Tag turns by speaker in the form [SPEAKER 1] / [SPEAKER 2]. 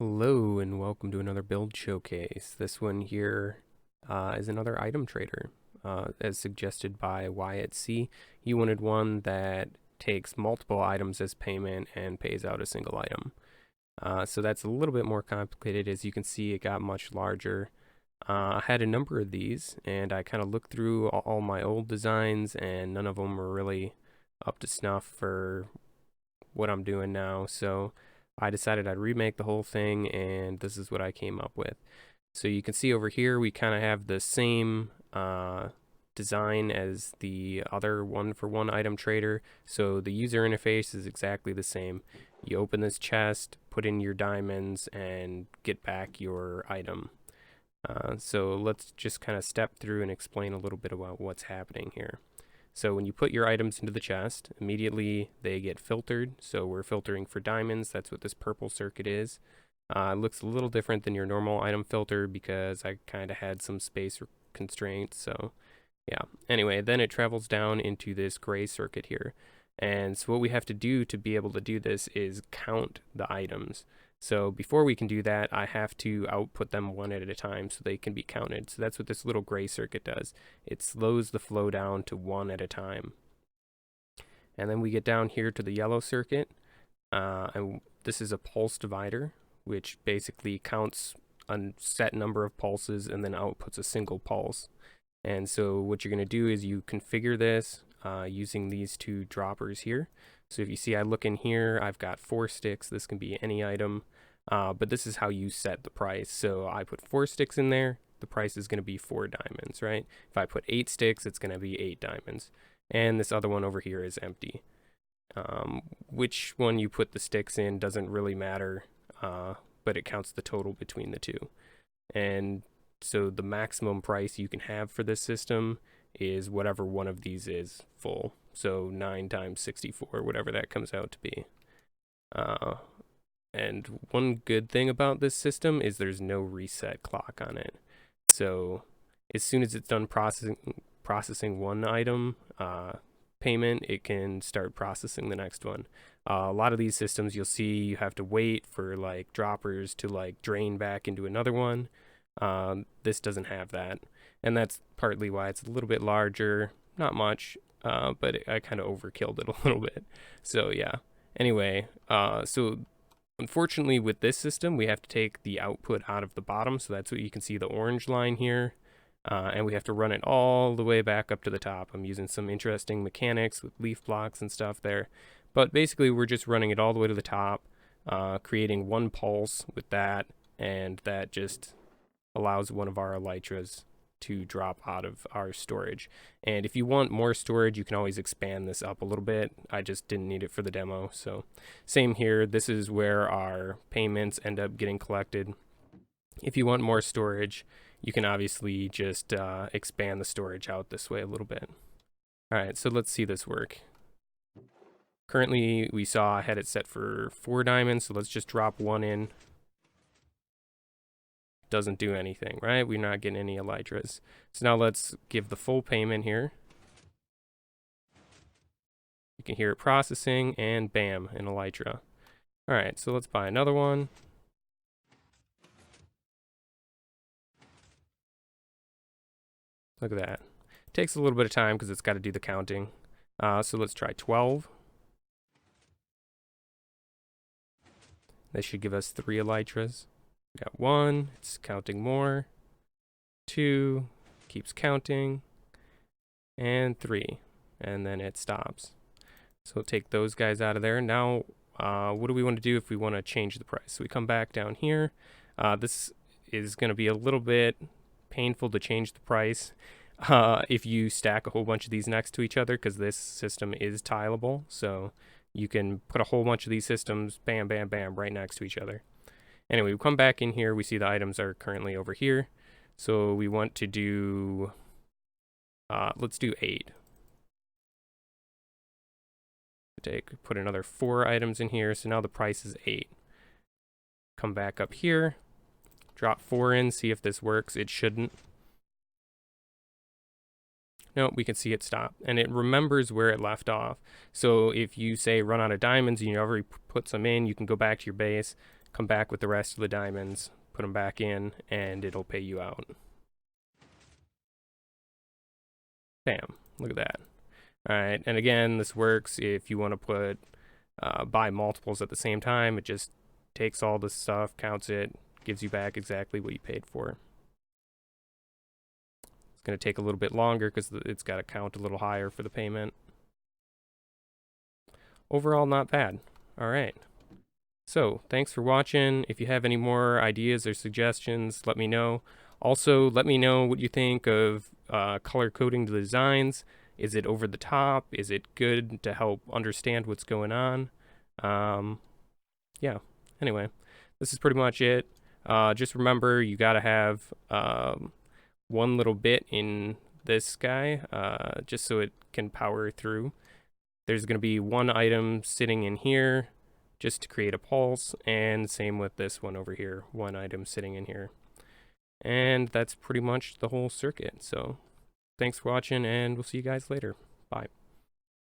[SPEAKER 1] Hello and welcome to another build showcase. This one here is another item trader, as suggested by Wyatt C. He wanted one that takes multiple items as payment and pays out a single item. So that's a little bit more complicated. As you can see, it got much larger. I had a number of these, and I kind of looked through all my old designs, and none of them were really up to snuff for what I'm doing now. So I decided I'd remake the whole thing, and this is what I came up with. So you can see over here, we kind of have the same design as the other one-for-one item trader. So the user interface is exactly the same. You open this chest, put in your diamonds, and get back your item. So let's just kind of step through and explain a little bit about what's happening here. So when you put your items into the chest, immediately they get filtered. So we're filtering for diamonds. That's what this purple circuit is. It looks a little different than your normal item filter because I kind of had some space constraints. So yeah. Anyway, then it travels down into this gray circuit here. And so what we have to do to be able to do this is count the items. So before we can do that, I have to output them one at a time so they can be counted. So that's what this little gray circuit does. It slows the flow down to one at a time. And then we get down here to the yellow circuit. And this is a pulse divider, which basically counts a set number of pulses and then outputs a single pulse. And so what you're going to do is you configure this using these two droppers here. So if you see, I look in here, I've got 4 sticks. This can be any item, but this is how you set the price. So I put 4 sticks in there. The price is going to be 4 diamonds, right? If I put 8 sticks, it's going to be 8 diamonds. And this other one over here is empty. Which one you put the sticks in doesn't really matter, but it counts the total between the two. And so the maximum price you can have for this system is whatever one of these is full. So 9 times 64, whatever that comes out to be. And one good thing about this system is there's no reset clock on it. So as soon as it's done processing one item payment, it can start processing the next one. A lot of these systems, you'll see you have to wait for like droppers to like drain back into another one. This doesn't have that, and that's partly why it's a little bit larger. Not much, but I kind of overkilled it a little bit. So yeah. Anyway, so unfortunately with this system, we have to take the output out of the bottom. So that's what you can see, the orange line here. And we have to run it all the way back up to the top. I'm using some interesting mechanics with leaf blocks and stuff there. But basically, we're just running it all the way to the top, creating one pulse with that, and that just allows one of our elytras to drop out of our storage. And if you want more storage, you can always expand this up a little bit. I just didn't need it for the demo. So same here. This is where our payments end up getting collected. If you want more storage, you can obviously just expand the storage out this way a little bit. All right, so let's see this work. Currently, we saw I had it set for 4 diamonds, so let's just drop 1 in. Doesn't do anything, right? We're not getting any elytras. So now let's give the full payment here. You can hear it processing, and bam, an elytra. All right, so let's buy another one. Look at that. Takes a little bit of time because it's got to do the counting. So let's try 12. That should give us 3 elytras. We got 1, it's counting more. 2, keeps counting. And 3, and then it stops. So we'll take those guys out of there. Now, what do we want to do if we want to change the price? So we come back down here. This is going to be a little bit painful to change the price if you stack a whole bunch of these next to each other, because this system is tileable. So you can put a whole bunch of these systems, bam, bam, bam, right next to each other. Anyway, we come back in here. We see the items are currently over here. So we want to do, let's do 8. Put another 4 items in here. So now the price is 8. Come back up here, drop 4 in, see if this works. It shouldn't. No, we can see it stop, and it remembers where it left off. So if you say run out of diamonds and you already put some in, you can go back to your base, come back with the rest of the diamonds, put them back in, and it'll pay you out. Bam, look at that. All right, and again, this works if you want to put buy multiples at the same time. It just takes all this stuff, counts it, gives you back exactly what you paid for. It's going to take a little bit longer because it's got to count a little higher for the payment. Overall, not bad. All right. So, thanks for watching. If you have any more ideas or suggestions, let me know. Also, let me know what you think of color coding the designs. Is it over the top? Is it good to help understand what's going on? Yeah. Anyway, this is pretty much it. Just remember, you gotta have one little bit in this guy, just so it can power through. There's gonna be one item sitting in here, just to create a pulse, and same with this one over here, one item sitting in here. And that's pretty much the whole circuit. So thanks for watching, and we'll see you guys later. Bye.